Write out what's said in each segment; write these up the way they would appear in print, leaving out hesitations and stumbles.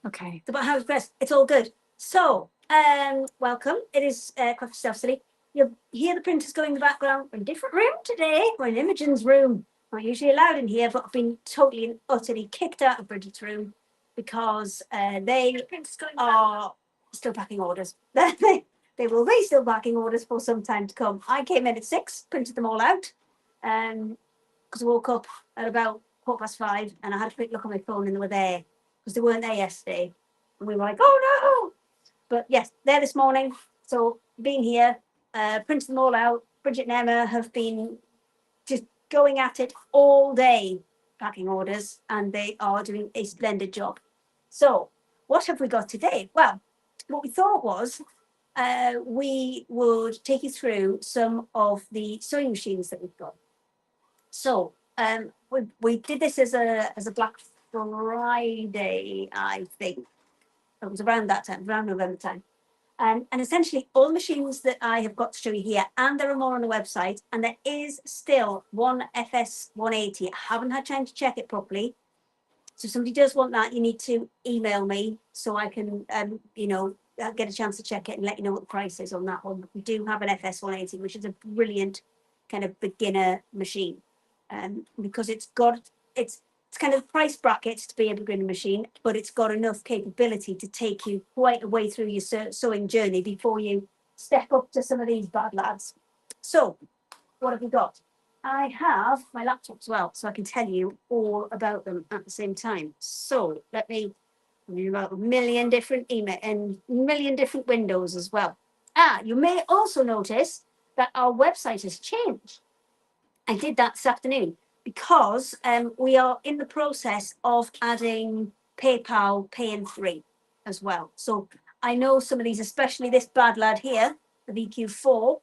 Okay. The button house press. It's all good. So, welcome. It is Craft Yourself Silly. You'll hear the printers going in the background. We're in a different room today. We're in Imogen's room. Not usually allowed in here, but I've been totally and utterly kicked out of Bridget's room because they are still packing orders. They will be still packing orders for some time to come. I came in at 6, printed them all out, because I woke up at about 5:15 and I had a quick look on my phone and they were there because they weren't there yesterday. And we were like, oh no! But yes, they're this morning. So being here, printed them all out. Bridget and Emma have been just going at it all day, packing orders, and they are doing a splendid job. So what have we got today? Well, what we thought was we would take you through some of the sewing machines that we've got. So we did this as a Black Friday, I think. It was around that time, around November time. And essentially all the machines that I have got to show you here, and there are more on the website, and there is still one FS 180. I haven't had time to check it properly. So if somebody does want that, you need to email me so I can, get a chance to check it and let you know what the price is on that one. But we do have an FS 180, which is a brilliant kind of beginner machine, because it's kind of price brackets to be a beginner machine, but it's got enough capability to take you quite a way through your sewing journey before you step up to some of these bad lads. So, what have we got? I have my laptop as well, so I can tell you all about them at the same time. So, let me about a million different email and million different windows as well. You may also notice that our website has changed. I did that this afternoon because we are in the process of adding PayPal Pay in 3 as well. So I know some of these, especially this bad lad here, the VQ4,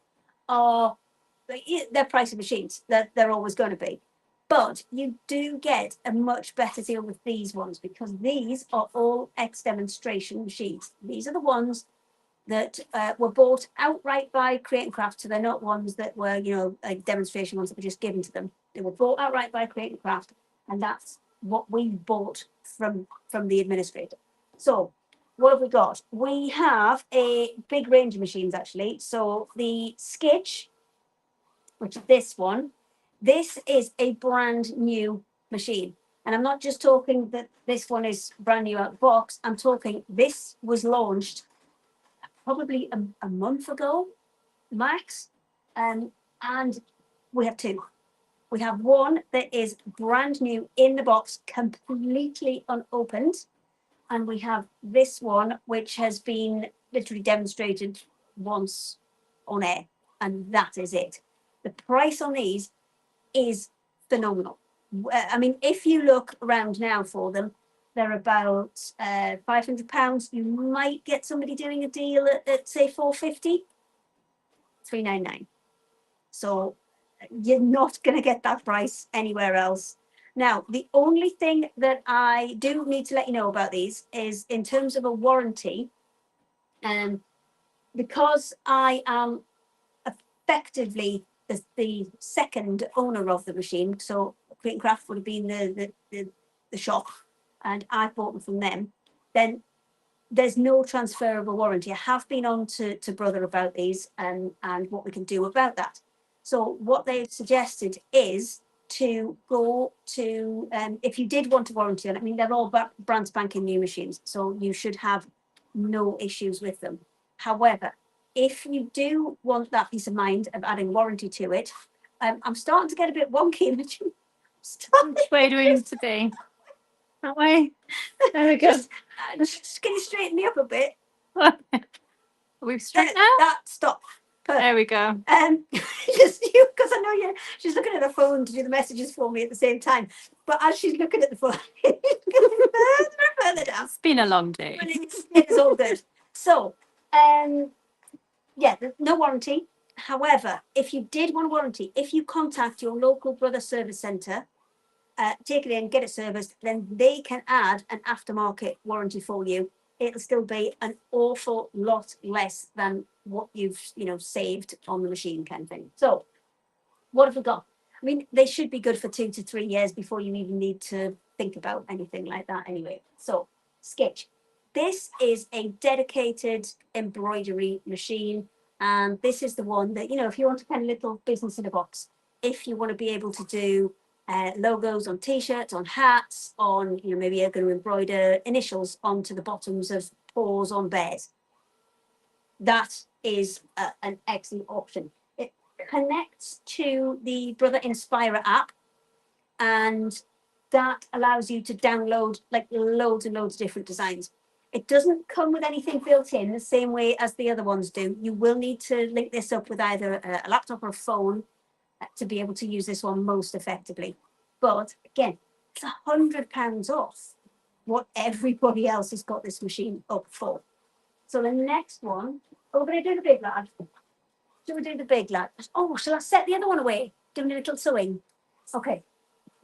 they're pricey machines. They're always going to be. But you do get a much better deal with these ones because these are all ex-demonstration machines. These are the ones that were bought outright by Create and Craft. So they're not ones that were, like demonstration ones that were just given to them. They were bought outright by Create and Craft, and that's what we bought from the administrator. So what have we got? We have a big range of machines actually. So the Sketch, which is this one, this is a brand new machine. And I'm not just talking that this one is brand new out of the box. I'm talking this was launched probably a month ago, max. And we have two. We have one that is brand new in the box, completely unopened. And we have this one, which has been literally demonstrated once on air. And that is it. The price on these is phenomenal. I mean, if you look around now for them, they're about £500. You might get somebody doing a deal at say 450, 399. So you're not going to get that price anywhere else. Now, the only thing that I do need to let you know about these is in terms of a warranty, because I am effectively the second owner of the machine, so Create and Craft would have been the shop, and I bought them from them, then there's no transferable warranty. I have been on to Brother about these and what we can do about that. So what they've suggested is to go to, if you did want a warranty on it, I mean, they're all brand spanking new machines, so you should have no issues with them. However, if you do want that peace of mind of adding warranty to it, I'm starting to get a bit wonky in the gym. Which way do we need to be? That way? There we go. Just can you straighten me up a bit? Are we straight now? Stop. Perfect. There we go. Just you, because I know she's looking at her phone to do the messages for me at the same time. But as she's looking at the phone, further down. It's been a long day. It's all good. So, there's no warranty. However, if you did want a warranty, if you contact your local Brother Service Centre, take it in, get it serviced, then they can add an aftermarket warranty for you. It'll still be an awful lot less than what you've saved on the machine kind of thing. So what have we got? I mean, they should be good for 2 to 3 years before you even need to think about anything like that anyway. So Sketch. this is a dedicated embroidery machine. And this is the one that, you know, if you want to kind of little business in a box, if you want to be able to do logos on t-shirts, on hats, on, you know, maybe you're going to embroider initials onto the bottoms of paws on bears. That is an excellent option. It connects to the Brother Inspirer app, and that allows you to download like loads and loads of different designs. It doesn't come with anything built in the same way as the other ones do. You will need to link this up with either a laptop or a phone to be able to use this one most effectively. But again, it's £100 off what everybody else has got this machine up for. So the next one, we're going to do the big lad. Shall we do the big lad? Oh, shall I set the other one away? Give me a little sewing. Okay.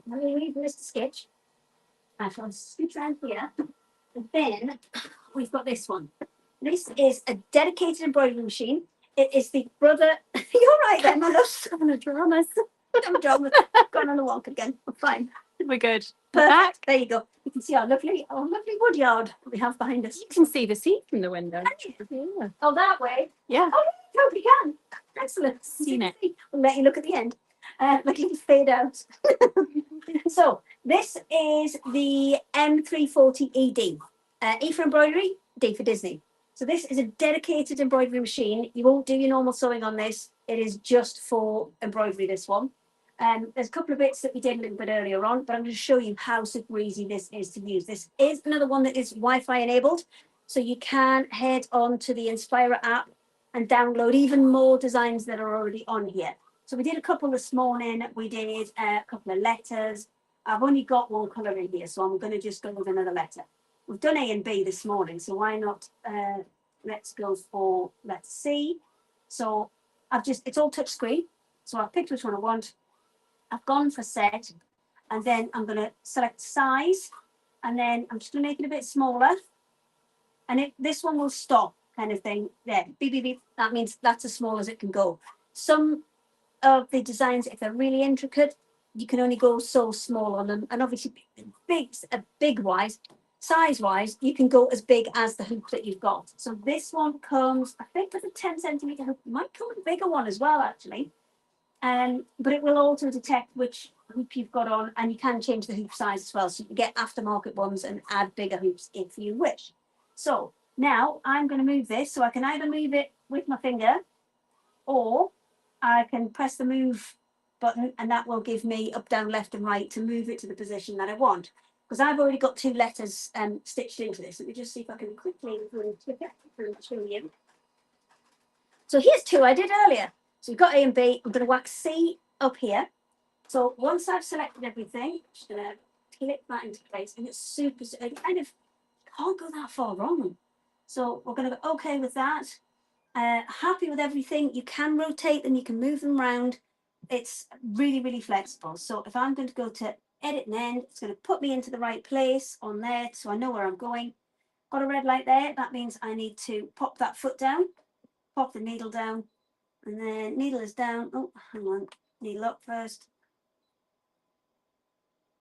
Let me leave Mr. Sketch. I shall scoot around here. And then we've got this one. This is a dedicated embroidery machine. It is the Brother. You're right then, my love. I'm a dramas. I'm gone on a walk again. I'm fine. We're good. Perfect. There you go. You can see our lovely wood yard we have behind us. You can see the sea from the window. Yeah. Oh, that way? Yeah. Oh, you totally can. Excellent. Seen it. We'll let you look at the end. Like it'll fade out. So this is the M340 ED. E for embroidery, D for Disney. So this is a dedicated embroidery machine. You won't do your normal sewing on this. It is just for embroidery, this one. There's a couple of bits that we did a little bit earlier on, but I'm going to show you how super easy this is to use. This is another one that is Wi-Fi enabled. So you can head on to the Inspirer app and download even more designs that are already on here. So we did a couple this morning. We did a couple of letters. I've only got one colour in here, so I'm going to just go with another letter. We've done A and B this morning, so why not? Let's go for letter C. So it's all touch screen. So I've picked which one I want. I've gone for set, and then I'm going to select size, and then I'm just going to make it a bit smaller. And this one will stop, kind of thing. There, beep, beep, beep. That means that's as small as it can go. Some of the designs, if they're really intricate, you can only go so small on them. And obviously, big-wise, size-wise, you can go as big as the hoop that you've got. So this one comes, I think, with a 10 centimetre hoop. It might come with a bigger one as well, actually. But it will also detect which hoop you've got on, and you can change the hoop size as well. So you can get aftermarket ones and add bigger hoops if you wish. So now I'm going to move this. So I can either move it with my finger, or I can press the move button, and that will give me up, down, left and right to move it to the position that I want. Because I've already got two letters stitched into this. Let me just see if I can quickly show you. So here's two I did earlier. So we've got A and B. I'm going to whack C up here. So once I've selected everything, I'm just going to click that into place, and it's super, it kind of can't go that far wrong. So we're going to go okay with that. Happy with everything. You can rotate them, you can move them around. It's really, really flexible. So if I'm going to go to edit and end, it's going to put me into the right place on there, so I know where I'm going. Got a red light there. That means I need to pop that foot down, pop the needle down, and then needle is down. Oh, hang on. Needle up first.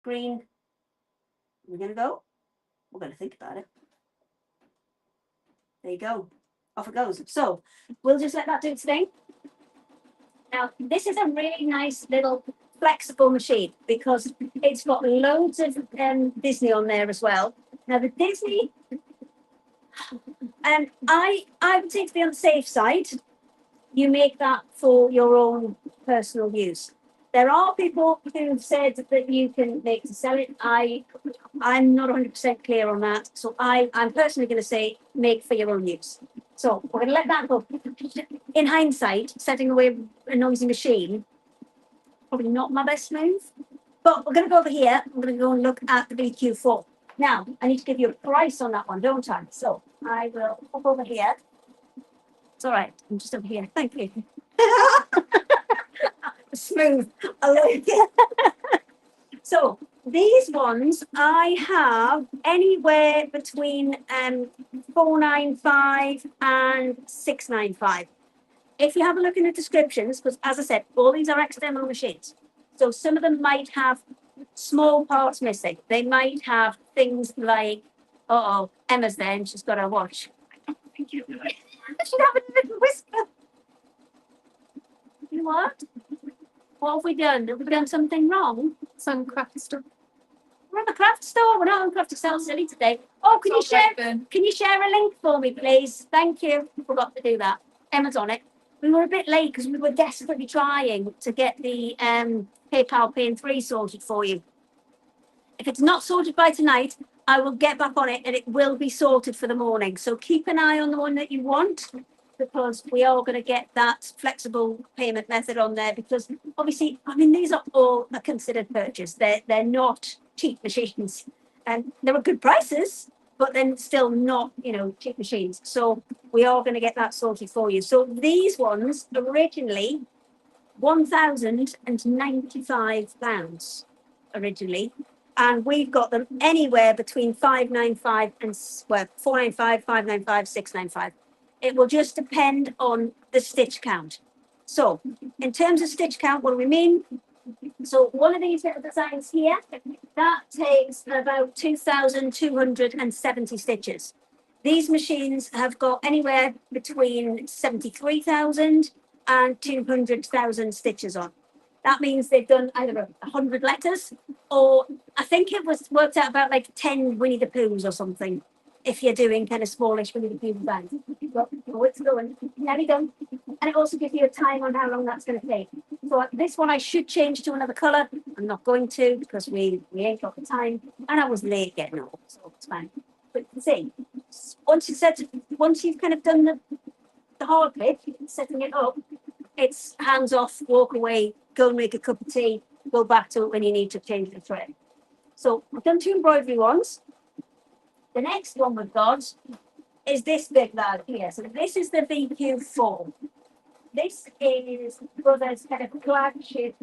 Green. We're going to go. We're going to think about it. There you go. Off it goes. So we'll just let that do its thing. Now, this is a really nice little flexible machine because it's got loads of Disney on there as well. Now, the Disney, I would say, to be on the safe side, you make that for your own personal use. There are people who've said that you can make to sell it. I'm not 100% clear on that. So I'm personally going to say make for your own use. So we're going to let that go. In hindsight, setting away a noisy machine, probably not my best move. But we're going to go over here. I'm going to go and look at the BQ4. Now, I need to give you a price on that one, don't I? So I will hop over here. It's all right. I'm just over here. Thank you. Smooth. I like it. So these ones I have anywhere between 495 and 695. If you have a look in the descriptions, because as I said, all these are external machines. So some of them might have small parts missing. They might have things like Uh-oh, Emma's there and she's got her watch. She's having a little whisper. You what? What have we done? Have we done something wrong? Some craft stuff. We're at the craft store. We're not on Craft Excel Silly today. Oh, can you share a link for me, please? Thank you. Forgot to do that. Emma's on it. We were a bit late because we were desperately trying to get the PayPal Pay in 3 sorted for you. If it's not sorted by tonight, I will get back on it and it will be sorted for the morning. So keep an eye on the one that you want, because we are going to get that flexible payment method on there, because obviously, I mean, these are all a considered purchase. They're not cheap machines, and there are good prices, but then still not, cheap machines. So we are going to get that sorted for you. So these ones originally £1,095 originally, and we've got them anywhere between 595 and 495, 595, 695. It will just depend on the stitch count. So in terms of stitch count, what do we mean? So one of these little designs here, that takes about 2,270 stitches. These machines have got anywhere between 73,000 and 200,000 stitches on. That means they've done either 100 letters, or I think it was worked out about like 10 Winnie the Poohs or something, if you're doing kind of smallish Winnie the Pooh designs. Oh, it's going. Nearly done. And it also gives you a time on how long that's going to take. So this one I should change to another colour. I'm not going to, because we ain't got the time. And I was late getting up, so it's fine. But see, once you've kind of done the hard bit, setting it up, it's hands off, walk away, go and make a cup of tea, go back to it when you need to change the thread. So I've done 2 embroidery ones. The next one we've got is this big lad here. So this is the VQ4. This is Brother's kind of flagship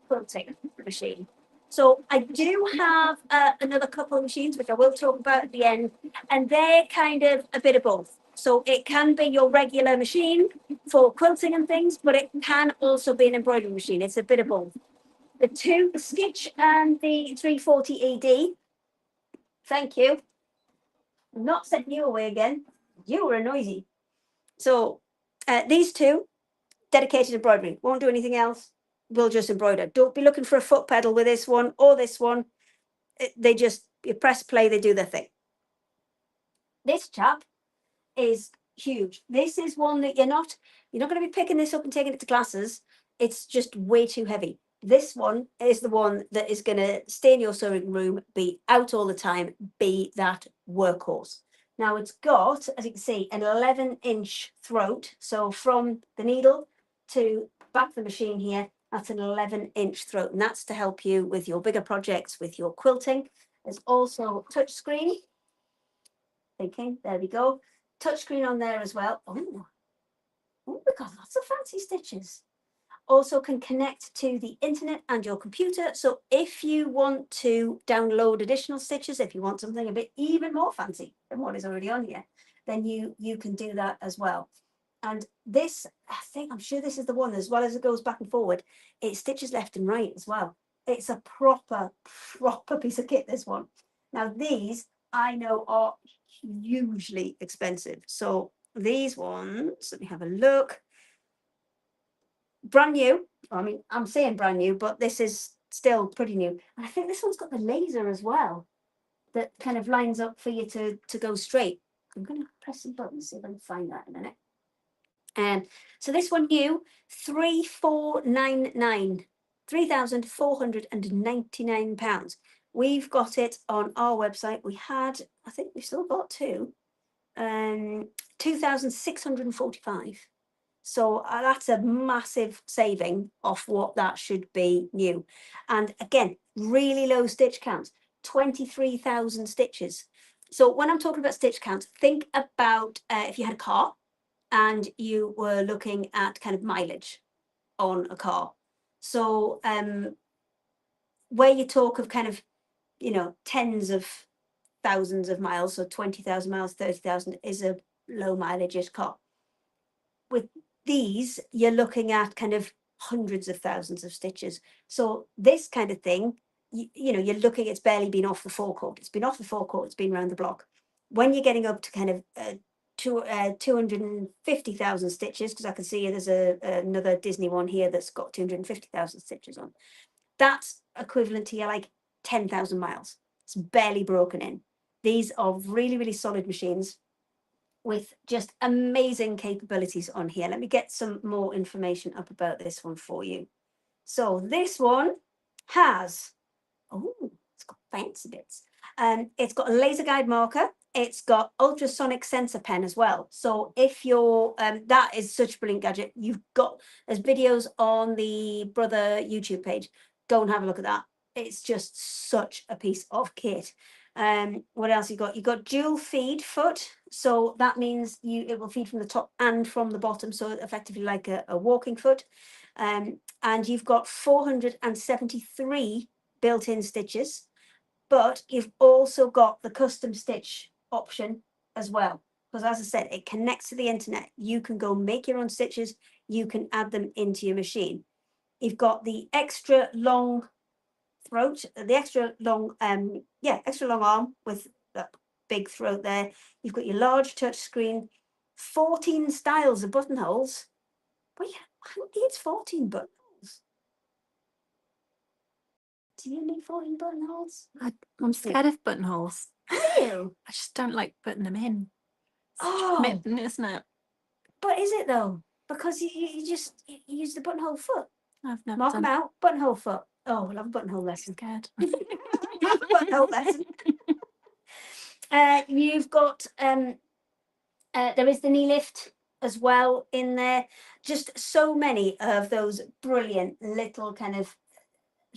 quilting machine. So I do have another couple of machines, which I will talk about at the end, and they're kind of a bit of both. So it can be your regular machine for quilting and things, but it can also be an embroidery machine. It's a bit of both. The Stitch and the 340 ED. Thank you. I'm not setting you away again. You were noisy. So these 2, dedicated embroidery. Won't do anything else. We'll just embroider. Don't be looking for a foot pedal with this one or this one. You press play, they do their thing. This chap is huge. This is one that you're not going to be picking this up and taking it to classes. It's just way too heavy. This one is the one that is going to stay in your sewing room, be out all the time, be that workhorse. Now it's got, as you can see, an 11-inch throat. So from the needle to back of the machine here, that's an 11-inch throat. And that's to help you with your bigger projects, with your quilting. There's also touchscreen. Thinking, there we go. Touchscreen on there as well. Oh, we've got lots of fancy stitches. Also can connect to the internet and your computer. So if you want to download additional stitches, if you want something a bit even more fancy than what is already on here, then you can do that as well. And this, I'm sure this is the one, as well as it goes back and forward, it stitches left and right as well. It's a proper piece of kit, this one. Now these I know are hugely expensive. So these ones, let me have a look. Brand new. I mean, I'm saying brand new, but this is still pretty new. And I think this one's got the laser as well, that kind of lines up for you to go straight. I'm going to press some buttons, see if I can find that in a minute. So this one new, 3,499, £3,499. We've got it on our website. We had, I think we've still got 2, 2,645. So that's a massive saving off what that should be new. And again, really low stitch counts, 23,000 stitches. So when I'm talking about stitch counts, think about if you had a car and you were looking at kind of mileage on a car. So where you talk of kind of, tens of thousands of miles, so 20,000 miles, 30,000 is a low mileage-ish car. With these, you're looking at kind of hundreds of thousands of stitches. So this kind of thing, you're looking, it's barely been off the forecourt. It's been off the forecourt, it's been around the block. when you're getting up to kind of 250,000 stitches, because I can see there's another Disney one here that's got 250,000 stitches on. That's equivalent to like 10,000 miles. It's barely broken in. These are really, really solid machines with just amazing capabilities on here. Let me get some more information up about this one for you. So this one has, oh, it's got fancy bits. It's got a laser guide marker. It's got ultrasonic sensor pen as well. So if you're, that is such a brilliant gadget. There's videos on the Brother YouTube page. Go and have a look at that. It's just such a piece of kit. What else you got? You got dual feed foot. So that means it will feed from the top and from the bottom. So effectively like a walking foot. And you've got 473 built-in stitches, but you've also got the custom stitch option as well. Because as I said, it connects to the internet. You can go make your own stitches. You can add them into your machine. You've got the extra long throat, the extra long arm with that big throat there. You've got your large touch screen, 14 styles of buttonholes. But yeah, who needs 14 buttonholes? Do you need 14 buttonholes? I'm scared of buttonholes. Are you? I just don't like putting them in. It's Oh. commitment, isn't it? But is it though? Because you just use the buttonhole foot. I've never Mark done them out. Buttonhole foot. Oh, we'll have a buttonhole lesson. scared. Buttonhole lesson. You've got there is the knee lift as well in there. Just so many of those brilliant little kind of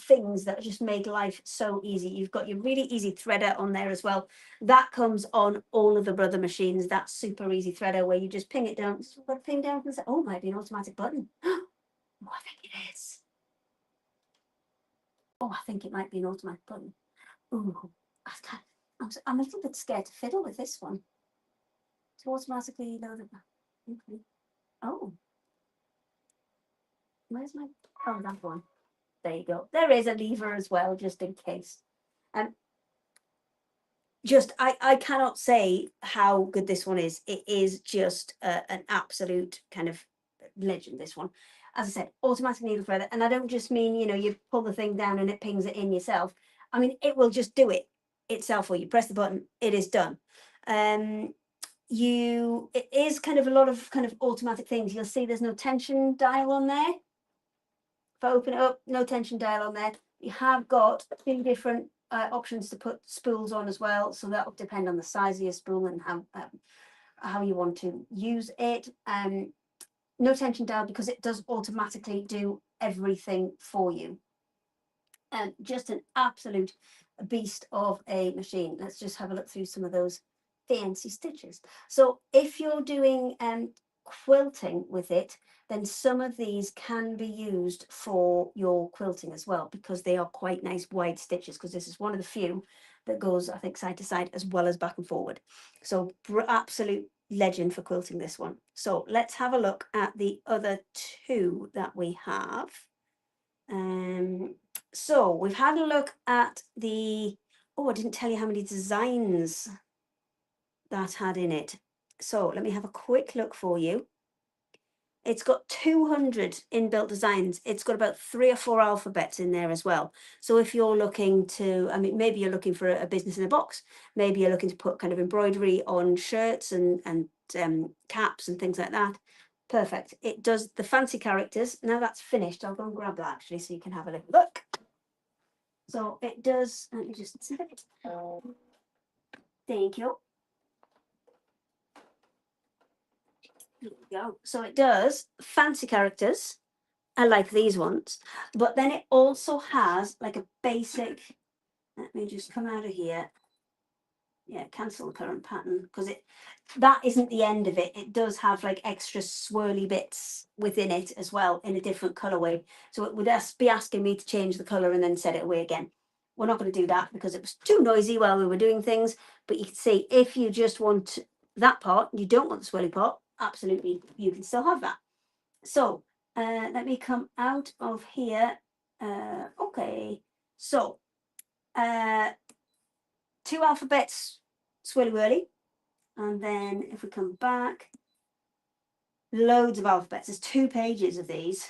things that just make life so easy. You've got your really easy threader on there as well. That comes on all of the Brother machines. That super easy threader where you just ping it down. So we've got to ping down and say, oh, it might be an automatic button. Oh, I think it is. Oh, I think it might be an automatic button. Oh, I'm a little bit scared to fiddle with this one. To automatically load it. Okay. Oh. Where's my, oh, that one. There you go. There is a lever as well, just in case. I cannot say how good this one is. It is just an absolute kind of legend, this one. As I said, automatic needle threader. And I don't just mean, you pull the thing down and it pings it in yourself. I mean, it will just do it itself for you. Press the button, it is done. It is kind of a lot of kind of automatic things. You'll see there's no tension dial on there. If I open it up, no tension dial on there. You have got 2 different options to put spools on as well. So that will depend on the size of your spool and how you want to use it. No tension dial because it does automatically do everything for you. Just an absolute beast of a machine. Let's just have a look through some of those fancy stitches. So if you're doing quilting with it, then some of these can be used for your quilting as well, because they are quite nice wide stitches, because this is one of the few that goes, I think, side to side as well as back and forward. So absolute legend for quilting, this one. So let's have a look at the other 2 that we have. So we've had a look at the, oh, I didn't tell you how many designs that had in it. So let me have a quick look for you. It's got 200 inbuilt designs. It's got about 3 or 4 alphabets in there as well. So if you're looking to, I mean, maybe you're looking for a business in a box. Maybe you're looking to put kind of embroidery on shirts and caps and things like that. Perfect. It does the fancy characters. Now that's finished. I'll go and grab that actually so you can have a little look. So it does, let me just see it. Thank you. There we go. So it does fancy characters. I like these ones, but then it also has like a basic, let me just come out of here. Yeah, cancel the current pattern, because that isn't the end of it. It does have like extra swirly bits within it as well in a different colorway. So it would be asking me to change the color and then set it away again. We're not going to do that because it was too noisy while we were doing things. But you can see if you just want that part, you don't want the swirly part, absolutely, you can still have that. So let me come out of here. Okay, so 2 alphabets, swirly whirly. And then if we come back, loads of alphabets. There's 2 pages of these.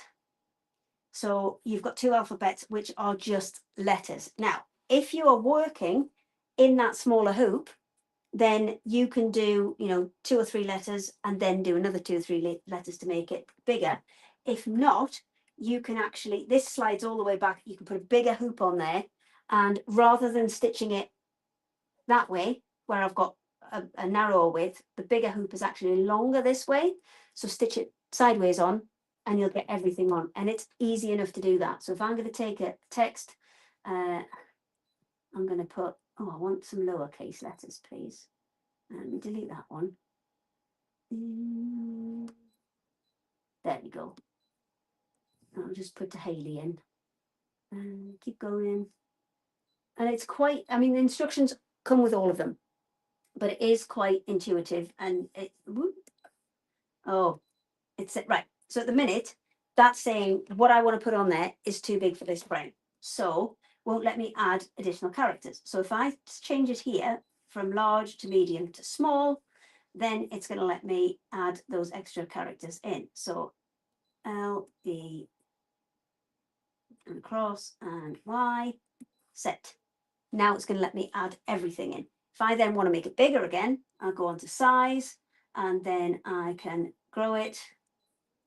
So you've got 2 alphabets, which are just letters. Now, if you are working in that smaller hoop, then you can do, 2 or 3 letters and then do another 2 or 3 letters to make it bigger. If not, you can actually, this slides all the way back. You can put a bigger hoop on there, and rather than stitching it that way, where I've got a narrower width, the bigger hoop is actually longer this way. So stitch it sideways on and you'll get everything on. And it's easy enough to do that. So if I'm going to take a text, I'm going to put, I want some lowercase letters, please. Let me delete that one. There we go. I'll just put the Hayley in and keep going. And it's quite, the instructions come with all of them, but it is quite intuitive. And it's right. So at the minute, that's saying what I want to put on there is too big for this frame. So won't let me add additional characters. So if I change it here from large to medium to small, then it's going to let me add those extra characters in. So L, E, and across, and Y, set. Now it's going to let me add everything in. If I then want to make it bigger again, I'll go on to size, and then I can grow it.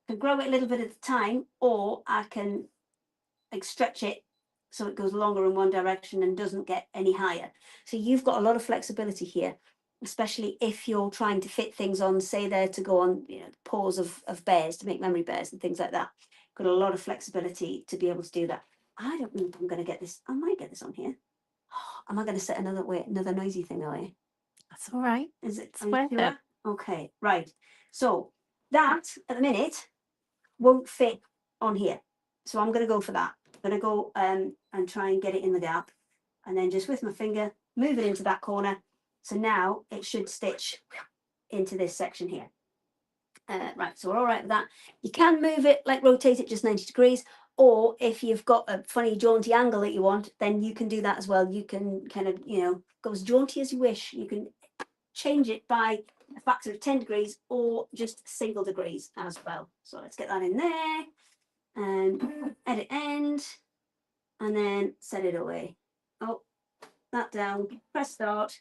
I can grow it a little bit at a time, or I can stretch it so it goes longer in one direction and doesn't get any higher. So you've got a lot of flexibility here, especially if you're trying to fit things on, say there to go on, paws of bears, to make memory bears and things like that. Got a lot of flexibility to be able to do that. I don't know if I'm going to get this. I might get this on here. Am I going to set another noisy thing away? That's all right. Is it? It's worth it. Okay, right. So that at the minute won't fit on here. So I'm going to go for that. I'm going to go and try and get it in the gap, and then just with my finger move it into that corner. So now it should stitch into this section here. Right, so we're all right with that. You can move it, like rotate it just 90 degrees, or if you've got a funny jaunty angle that you want, then you can do that as well. You can kind of, go as jaunty as you wish. You can change it by a factor of 10 degrees or just single degrees as well. So let's get that in there and edit end, and then set it away. Oh, that down, press start.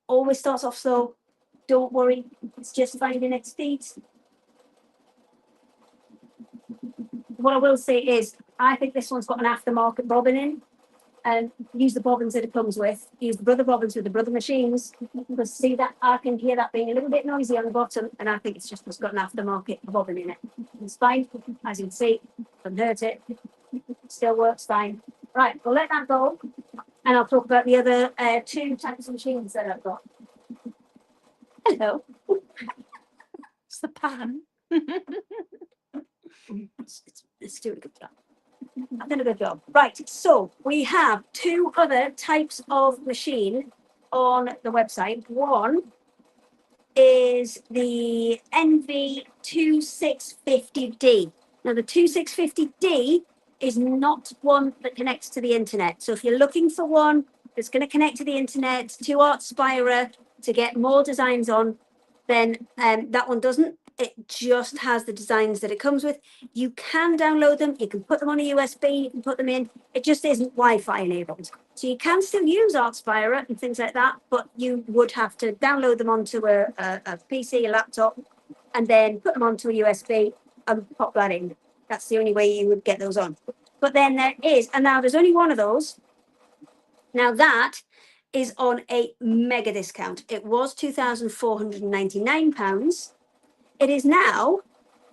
Always starts off slow. Don't worry, it's just finding its feet. What I will say is, I think this one's got an aftermarket bobbin in. And use the bobbins that it comes with. Use the brother bobbins with the brother machines. Because see that, I can hear that being a little bit noisy on the bottom, and I think it's got an aftermarket bobbin in it. It's fine, as you can see, doesn't hurt it. Still works fine. Right, we'll let that go, and I'll talk about the other 2 types of machines that I've got. Hello. It's the pan. Let's do a good job. I've done a good job. Right, so we have 2 other types of machine on the website. One is the NV2650D. Now the 2650D is not one that connects to the internet. So if you're looking for one that's going to connect to the internet, to Artspira, to get more designs on, then that one doesn't. It just has the designs that it comes with. You can download them. You can put them on a USB. You can put them in. It just isn't Wi-Fi enabled. So you can still use Artspira and things like that, but you would have to download them onto a PC, a laptop, and then put them onto a USB and pop that in. That's the only way you would get those on. But then there is, and now there's only one of those. Now that is on a mega discount. It was £2,499. It is now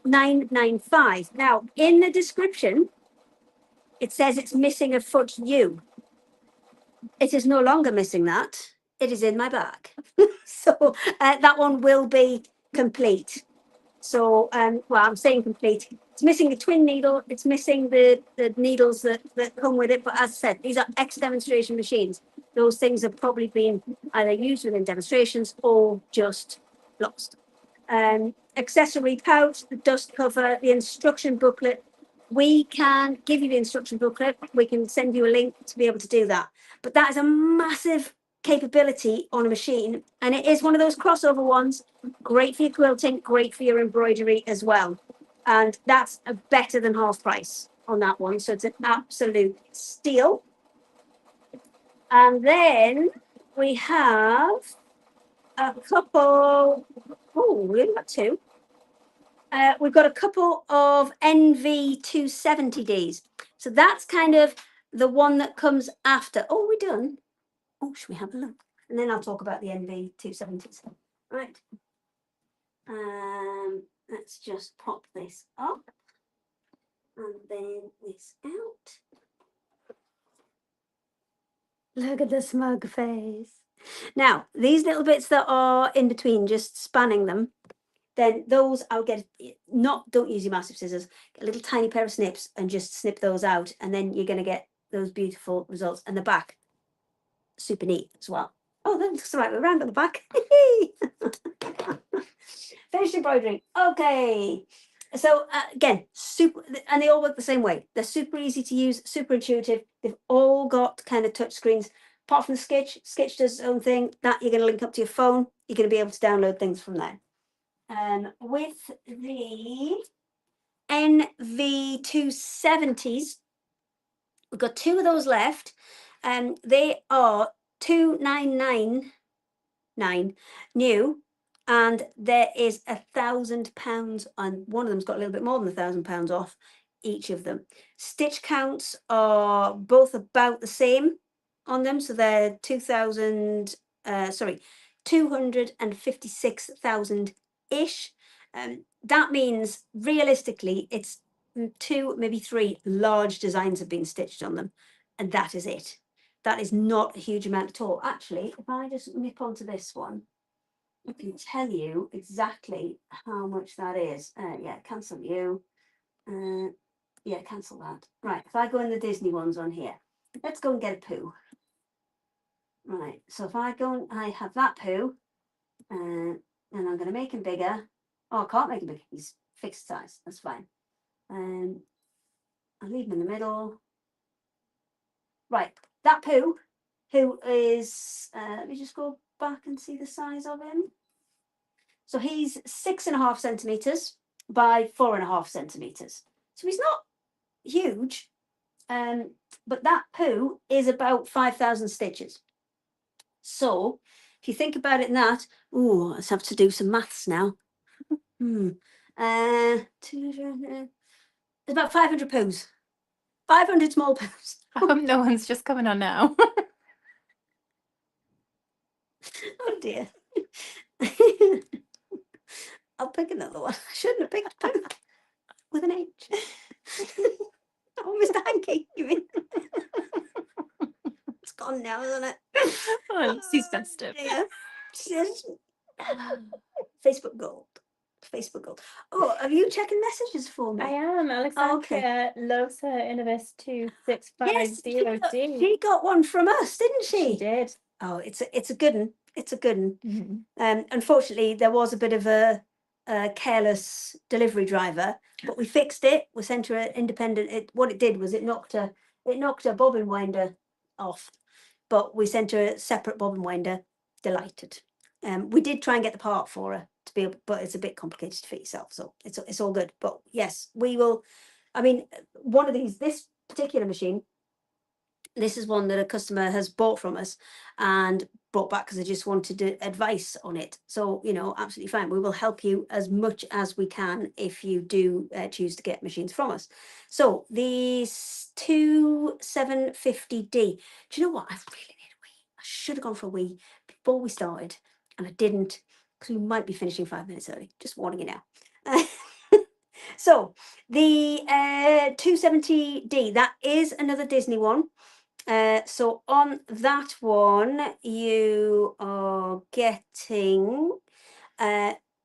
£995. Now, in the description, it says it's missing a foot U. It is no longer missing that. It is in my bag. So that one will be complete. So, I'm saying complete. It's missing the twin needle. It's missing the needles that come with it. But as I said, these are ex-demonstration machines. Those things have probably been either used within demonstrations or just lost. Accessory pouch, the dust cover, the instruction booklet. We can give you the instruction booklet. We can send you a link to be able to do that. But that is a massive capability on a machine, and it is one of those crossover ones. Great for your quilting, great for your embroidery as well. And that's a better than half price on that one. So it's an absolute steal. And then we have a couple. Oh, we've got two. We've got a couple of NV270Ds. So that's kind of the one that comes after. Oh, we're done. Oh, should we have a look? And then I'll talk about the NV270s. Right. Let's just pop this up and then this out. Look at the smug face. Now, these little bits that are in between, just spanning them, then those I'll get, don't use your massive scissors, get a little tiny pair of snips and just snip those out, and then you're going to get those beautiful results. And the back, super neat as well. Oh, that looks the right way around at the back. Finished embroidering. Okay. So again, super, and they all work the same way. They're super easy to use, super intuitive. They've all got kind of touch screens. Apart from the Sketch, Sketch does its own thing. That you're going to link up to your phone. You're going to be able to download things from there. With the NV270s, we've got two of those left. They are £2,999 new, and there is £1,000 on one of them's got a little bit more than £1,000 off each of them. Stitch counts are both about the same on them, so they're 256,000 ish. That means realistically it's two, maybe three large designs have been stitched on them, and that is it. That is not a huge amount at all. Actually, if I just nip onto this one, I can tell you exactly how much that is. Yeah, cancel you. Yeah, cancel that. Right, if I go in the Disney ones on here, let's go and get a poo. Right, so if I go and I have that poo, and I'm going to make him bigger. Oh, I can't make him bigger. He's fixed size. That's fine. I'll leave him in the middle. Right, that poo, who is, let me just go back and see the size of him. So he's 6.5 centimeters by 4.5 centimeters. So he's not huge, but that poo is about 5,000 stitches. So if you think about it in that, ooh, let's have to do some maths now. There's about 500 poos. 500 small poos. I hope no one's just coming on now. Oh dear. I'll pick another one. I shouldn't have picked poo with an H. Oh, Mr. Hanky, you mean? It's gone now, isn't it? Oh, he's festive. Yeah. Facebook Gold. Facebook Gold. Oh, are you checking messages for me? I am. Alexandria loves her Innovis 2650D. She got one from us, didn't she? She did. Oh, it's a good one. It's a good one. Unfortunately, there was a bit of a careless delivery driver, but we fixed it. We sent her an independent. What it did was it knocked her bobbin winder off, but we sent her a separate bobbin winder. Delighted. We did try and get the part for her to be able, but it's a bit complicated to fit yourself, so it's all good. But yes, we will. I mean, one of these, this particular machine, this is one that a customer has bought from us and brought back because they just wanted advice on it. So, you know, absolutely fine. We will help you as much as we can if you do choose to get machines from us. So these 2750D, do you know what? I really need a wee. I should have gone for a wee before we started, and I didn't, because we might be finishing 5 minutes early. Just warning you now. So the 270D, that is another Disney one. So on that one, you are getting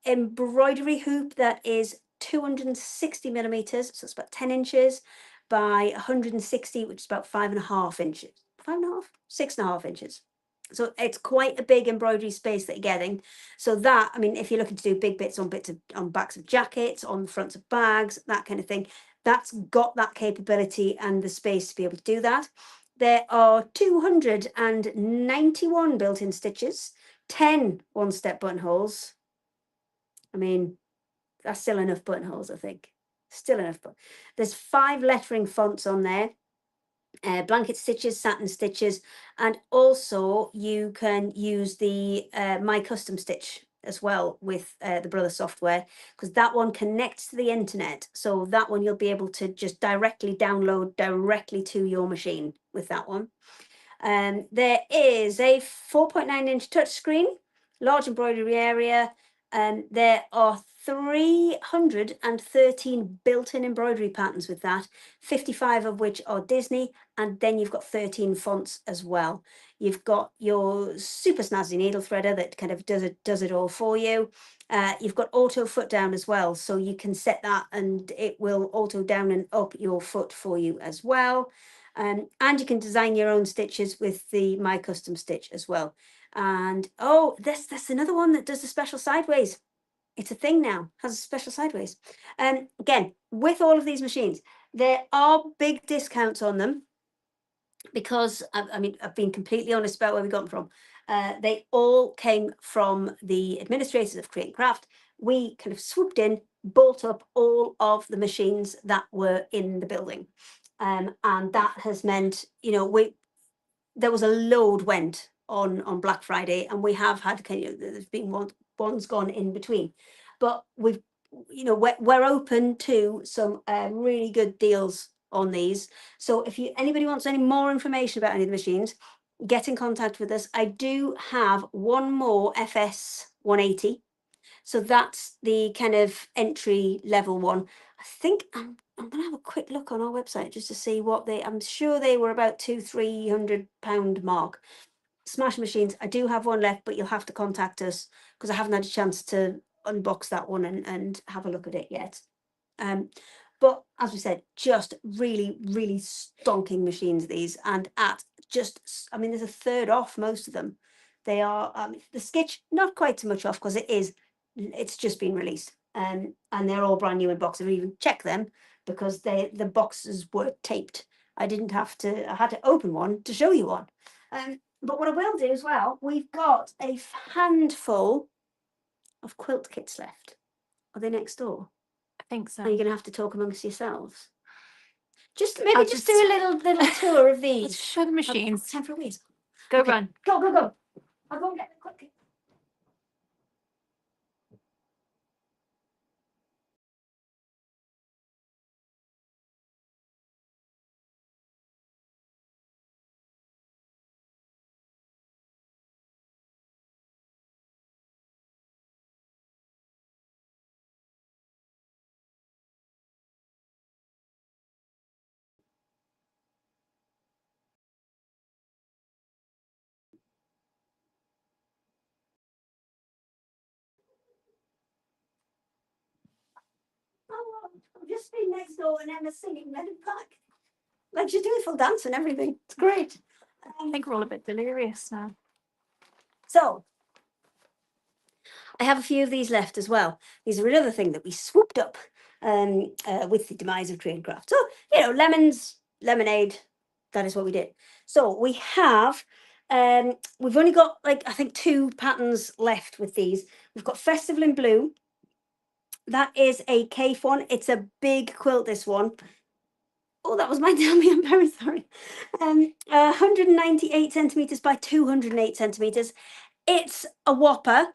embroidery hoop that is 260 millimeters, so it's about 10 inches by 160, which is about 5.5 inches. 5.5? 6.5 inches. So it's quite a big embroidery space that you're getting. So that, I mean, if you're looking to do big bits on backs of jackets, on the fronts of bags, that kind of thing, that's got that capability and the space to be able to do that. there are 291 built-in stitches, 10 one-step buttonholes. I mean, that's still enough buttonholes, I think. Still enough. There's 5 lettering fonts on there. Blanket stitches, satin stitches, and also you can use the My Custom Stitch as well with the Brother software, because that one connects to the internet. So that one you'll be able to just directly download directly to your machine with that one. There is a 4.9-inch touchscreen, large embroidery area, and there are 313 built-in embroidery patterns with that, 55 of which are Disney, and then you've got 13 fonts as well. You've got your super snazzy needle threader that kind of does it all for you. You've got auto foot down as well, so you can set that and it will auto down and up your foot for you as well. And you can design your own stitches with the My Custom Stitch as well. And oh, that's another one that does the special sideways. It's a thing now, has a special sideways. Again, with all of these machines, there are big discounts on them because, I mean, I've been completely honest about where we got them from. They all came from the administrators of Create and Craft. We kind of swooped in, bought up all of the machines that were in the building. And that has meant, you know, there was a load went on Black Friday, and we have had kind of, there's been one's gone in between, but we've, you know, we're open to some really good deals on these. So if anybody wants any more information about any of the machines, get in contact with us. I do have one more FS 180. So that's the kind of entry level one. I think I'm gonna have a quick look on our website just to see what I'm sure they were about £200-300 mark. Smash machines, I do have one left, but you'll have to contact us because I haven't had a chance to unbox that one and have a look at it yet. But as we said, just really, really stonking machines, these, and at just, I mean, there's a third off most of them. They are, the Sketch, not quite so much off because it's just been released, and they're all brand new in box. I didn't even check them because the boxes were taped. I had to open one to show you one. But what I will do as well, we've got a handful of quilt kits left. Are they next door? I think so. Are you going to have to talk amongst yourselves? Just do a little tour of these. Let's show the machines. Time for a wheeze. Go Okay. run. Go. I'll go and get them quickly. Oh, I've just been next door and Emma's singing Let It Back. Like she's doing full dance and everything. It's great. I think we're all a bit delirious now. So I have a few of these left as well. These are another thing that we swooped up with the demise of Create and Craft. So, you know, lemons, lemonade, that is what we did. So we have, we've only got like, I think 2 patterns left with these. We've got Festival in Blue. That is a cave one. It's a big quilt, this one. Oh, that was my dummy. I'm very sorry. 198 centimeters by 208 centimeters. It's a whopper.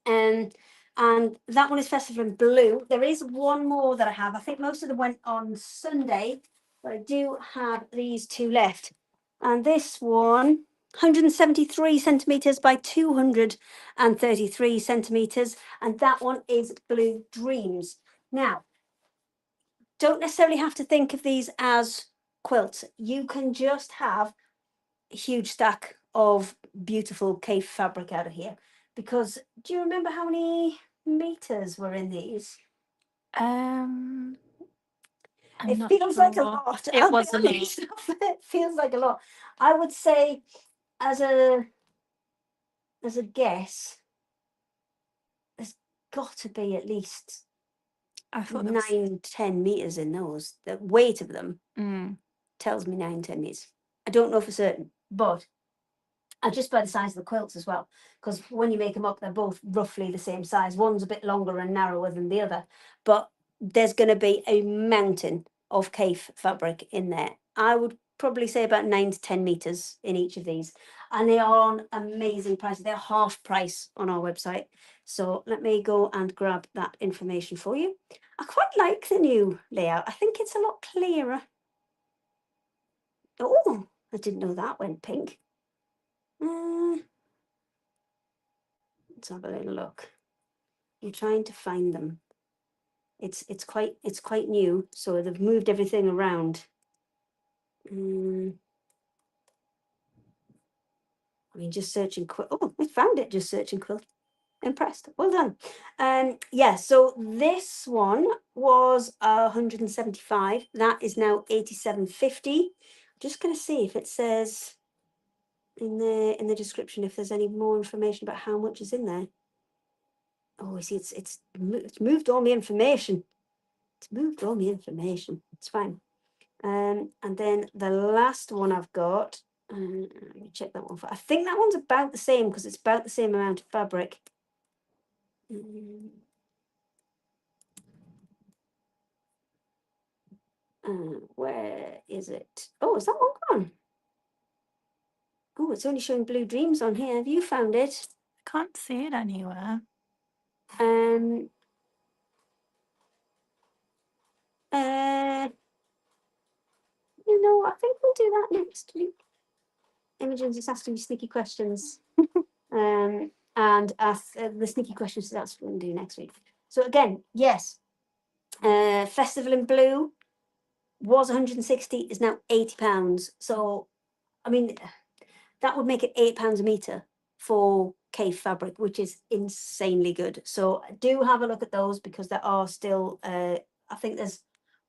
And that one is Festival in Blue. There is one more that I have. I think most of them went on Sunday, but I do have these 2 left. And this one, 173 centimeters by 233 centimeters. And that one is Blue Dreams. Now, don't necessarily have to think of these as quilts. You can just have a huge stack of beautiful cave fabric out of here. Because do you remember how many meters were in these? It feels like a lot. It was a lot. It feels like a lot. I would say, as a guess, there's got to be at least I thought 9-10 meters in those. The weight of them. tells me 9-10 meters. I don't know for certain, but just by the size of the quilts as well, because when you make them up, they're both roughly the same size. One's a bit longer and narrower than the other, but there's going to be a mountain of Kaif fabric in there. I would probably say about 9-10 meters in each of these, and they are on amazing prices. They're half price on our website. So let me go and grab that information for you. I quite like the new layout. I think it's a lot clearer. Oh, I didn't know that went pink. Let's have a little look. I'm trying to find them. It's quite new, so they've moved everything around. I mean, just searching quilt. Oh, I found it. Just searching quilt. Impressed. Well done. Yeah. So this one was 175. That is now 87.50. Just going to see if it says in the description if there's any more information about how much is in there. Oh, I see. It's moved all my information. It's moved all my information. It's fine. And then the last one I've got. Let me check that one. I think that one's about the same because it's about the same amount of fabric. Where is it? Oh, is that one gone? Oh, it's only showing Blue Dreams on here. Have you found it? I can't see it anywhere. You know, I think we'll do that next week. Imogen's just asking me sneaky questions. And the sneaky questions that's what we'll do next week. So again, yes, Festival in Blue was 160, is now £80. So, I mean, that would make it £8 a meter for Kaif fabric, which is insanely good. So do have a look at those because there are still, I think there's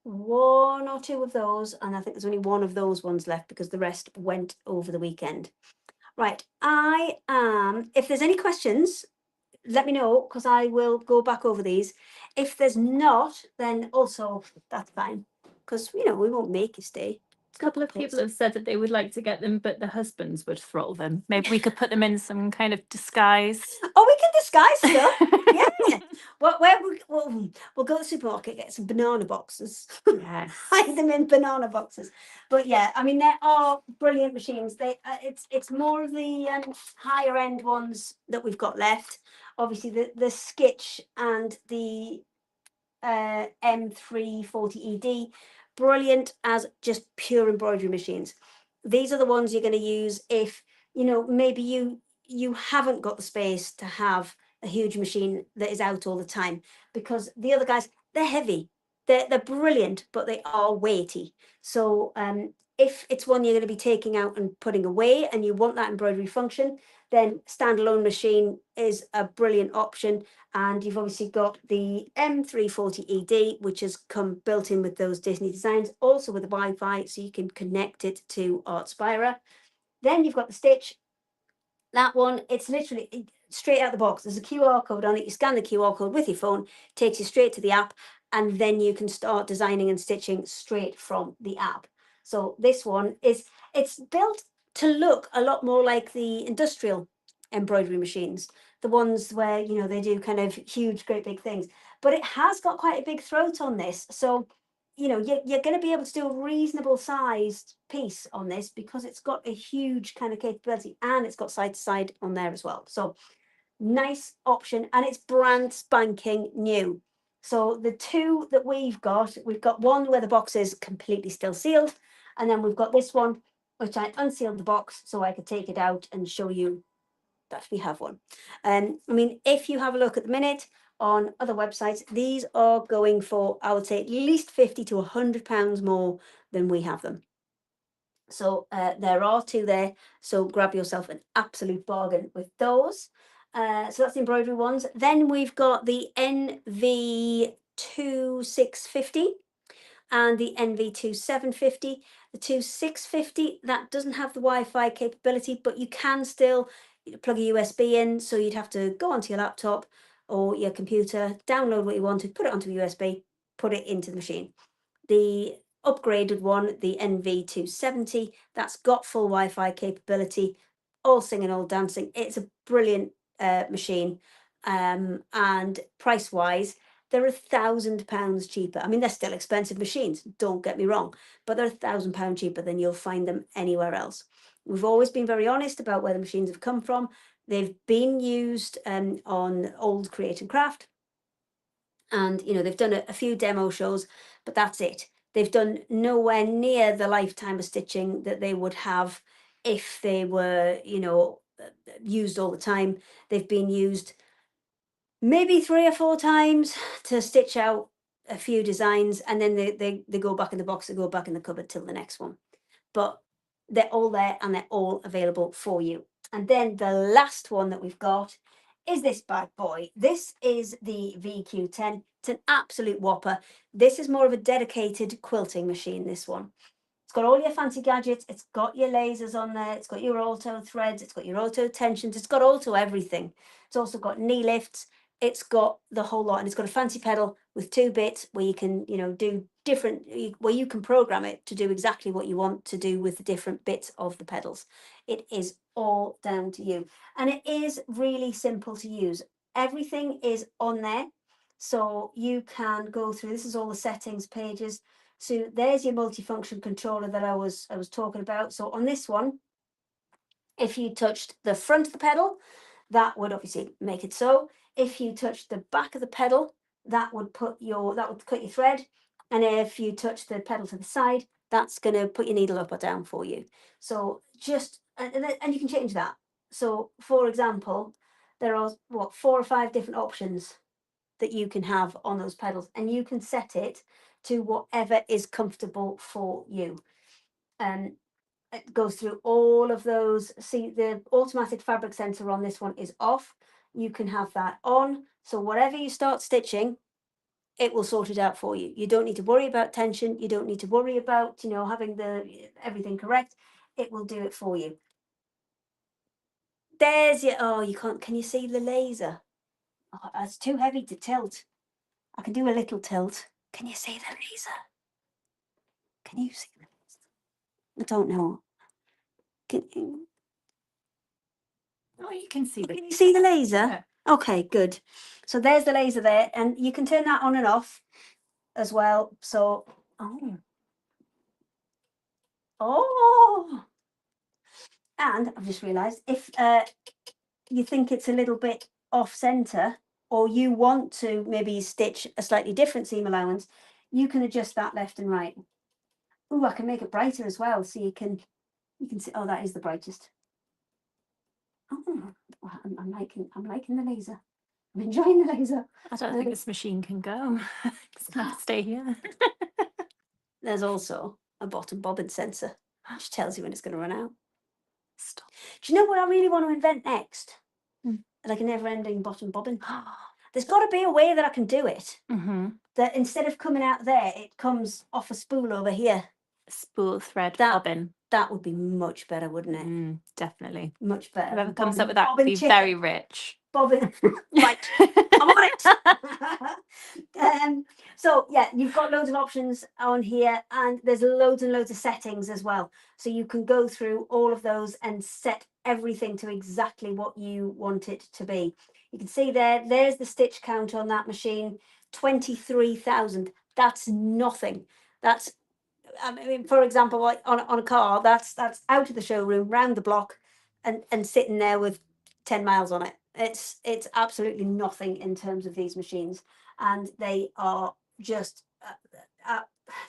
one or two of those, and I think there's only one of those ones left because the rest went over the weekend. Right, if there's any questions, let me know because I will go back over these. If there's not, then also that's fine because, you know, we won't make you stay. A couple of people have said that they would like to get them, but the husbands would throttle them. Maybe we could put them in some kind of disguise. Oh, we can disguise stuff. Yeah. We'll go to the supermarket, get some banana boxes. Yes. Hide them in banana boxes. But yeah, I mean, there are brilliant machines. It's more of the higher end ones that we've got left. Obviously, the Skitch and the M340ED, brilliant as just pure embroidery machines. These are the ones you're going to use if, you know, maybe you haven't got the space to have a huge machine that is out all the time, because the other guys, they're heavy, they're brilliant, but they are weighty. So if it's one you're going to be taking out and putting away and you want that embroidery function, then standalone machine is a brilliant option. And you've obviously got the M340ED, which has come built in with those Disney designs, also with the Wi-Fi, so you can connect it to Artspira. Then you've got the Stitch. That one, it's literally straight out the box. There's a QR code on it. You scan the QR code with your phone, takes you straight to the app, and then you can start designing and stitching straight from the app. So this one it's built to look a lot more like the industrial embroidery machines, the ones where, you know, they do kind of huge, great big things. But it has got quite a big throat on this. So, you know, you're going to be able to do a reasonable sized piece on this because it's got a huge kind of capability, and it's got side to side on there as well. So nice option, and it's brand spanking new. So the two that we've got one where the box is completely still sealed, and then we've got this one which I unsealed the box so I could take it out and show you that we have one. I mean, if you have a look at the minute on other websites, these are going for, I would say, at least £50 to £100 more than we have them. So there are two there. So grab yourself an absolute bargain with those. So that's the embroidery ones. Then we've got the NV2650 and the NV2750. The 2650, that doesn't have the Wi-Fi capability, but you can still plug a USB in. So you'd have to go onto your laptop or your computer, download what you wanted, put it onto a USB, put it into the machine. The upgraded one, the NV270, that's got full Wi-Fi capability, all singing, all dancing. It's a brilliant machine. And price-wise, they're £1,000 cheaper. I mean, they're still expensive machines, don't get me wrong, but they're £1,000 cheaper than you'll find them anywhere else. We've always been very honest about where the machines have come from. They've been used on old Create and Craft. And, you know, they've done a few demo shows, but that's it. They've done nowhere near the lifetime of stitching that they would have if they were, you know, used all the time. They've been used maybe 3 or 4 times to stitch out a few designs, and then they go back in the box, they go back in the cupboard till the next one. But they're all there and they're all available for you. And then the last one that we've got is this bad boy. This is the VQ10. It's an absolute whopper. This is more of a dedicated quilting machine, this one. It's got all your fancy gadgets. It's got your lasers on there. It's got your auto threads. It's got your auto tensions. It's got auto everything. It's also got knee lifts. It's got the whole lot, and it's got a fancy pedal with 2 bits where you can, you know, do different, where you can program it to do exactly what you want to do with the different bits of the pedals. It is all down to you, and it is really simple to use. Everything is on there, so you can go through. This is all the settings pages. So there's your multifunction controller that I was talking about. So on this one, if you touched the front of the pedal, that would obviously make it so. If you touched the back of the pedal, that would cut your thread. And if you touch the pedal to the side, that's going to put your needle up or down for you. So just, and you can change that. So for example, there are 4 or 5 different options that you can have on those pedals, and you can set it to whatever is comfortable for you. It goes through all of those. See, the automatic fabric sensor on this one is off. You can have that on. So whatever you start stitching, it will sort it out for you. You don't need to worry about tension. You don't need to worry about, you know, having everything correct. It will do it for you. There's your, oh, you can't, can you see the laser? Oh, it's too heavy to tilt. I can do a little tilt. Can you see the laser? Can you see the laser? I don't know. Can you? Oh, you can see Can you see the laser? Yeah. Okay, good. So there's the laser there, and you can turn that on and off as well. So, oh, and I've just realised if you think it's a little bit off centre, or you want to maybe stitch a slightly different seam allowance, you can adjust that left and right. Oh, I can make it brighter as well, so you can see. Oh, that is the brightest. Oh, I'm liking the laser. I'm enjoying the laser. I don't think this machine can go. It's gonna have to stay here. There's also a bottom bobbin sensor, which tells you when it's going to run out. Stop. Do you know what I really want to invent next? Hmm. Like a never-ending bottom bobbin. There's got to be a way that I can do it. That instead of coming out there, it comes off a spool over here. Spool thread That- bobbin. That would be much better, wouldn't it? Definitely. Much better. Whoever comes Bobbin- up with that would bobbin be chicken. very rich. Bobbin. Right. I'm on it. So yeah, you've got loads of options on here, and there's loads and loads of settings as well. So you can go through all of those and set everything to exactly what you want it to be. You can see there's the stitch count on that machine, 23,000. That's nothing. That's, I mean, for example, like on a car, that's out of the showroom, round the block, and sitting there with 10 miles on it. It's absolutely nothing in terms of these machines, and they are just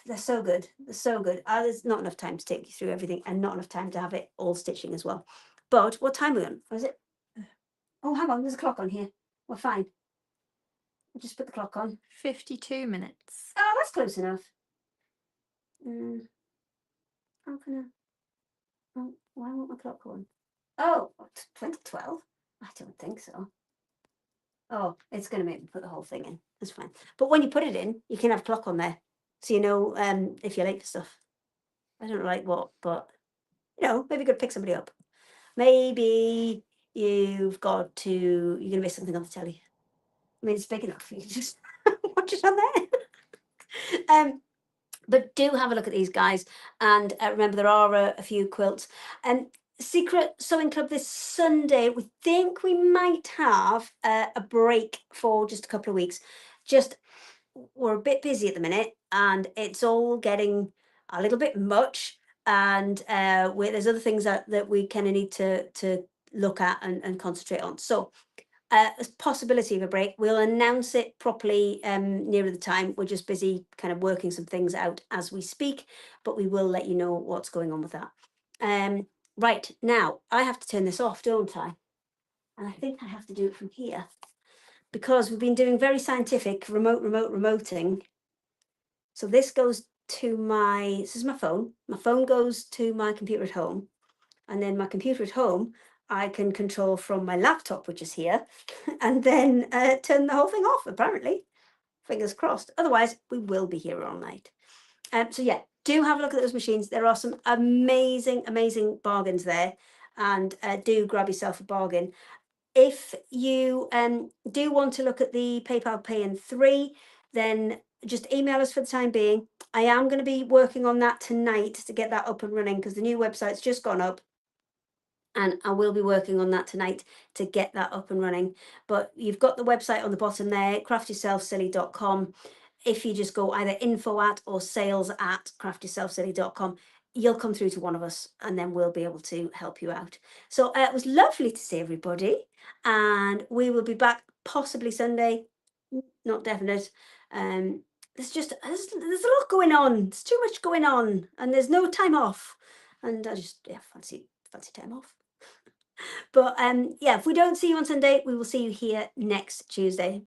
they're so good. They're so good. There's not enough time to take you through everything, and not enough time to have it all stitching as well. But what time are we on? Was it? Oh, hang on. There's a clock on here. We're fine. We'll just put the clock on. 52 minutes. Oh, that's close enough. How can I? Oh, why won't my clock go on? Oh, 2012? I don't think so. Oh, it's going to make me put the whole thing in. That's fine. But when you put it in, you can have a clock on there, so you know if you're late for stuff. I don't know like what, but you know, maybe you're going to pick somebody up. Maybe you're going to miss something on the telly. I mean, it's big enough. You can just watch it on there. But do have a look at these guys, and remember there are a few quilts. Secret Sewing Club this Sunday. We think we might have a break for just a couple of weeks. Just we're a bit busy at the minute, and it's all getting a little bit much. And there's other things that we kind of need to look at and concentrate on. So a possibility of a break. We'll announce it properly nearer the time. We're just busy kind of working some things out as we speak, but we will let you know what's going on with that. Right, now I have to turn this off, don't I? And I think I have to do it from here because we've been doing very scientific remoting. So this goes to this is my phone. My phone goes to my computer at home, and then my computer at home I can control from my laptop, which is here, and then turn the whole thing off, apparently. Fingers crossed. Otherwise, we will be here all night. So yeah, do have a look at those machines. There are some amazing, amazing bargains there, and do grab yourself a bargain. If you do want to look at the PayPal Pay in 3, then just email us for the time being. I am going to be working on that tonight to get that up and running because the new website's just gone up. And I will be working on that tonight to get that up and running. But you've got the website on the bottom there, craftyourselfsilly.com. If you just go either info@ or sales@craftyourselfsilly.com, you'll come through to one of us and then we'll be able to help you out. So it was lovely to see everybody. And we will be back possibly Sunday, not definite. There's a lot going on. There's too much going on and there's no time off. And I just, fancy time off. But yeah, if we don't see you on Sunday, we will see you here next Tuesday.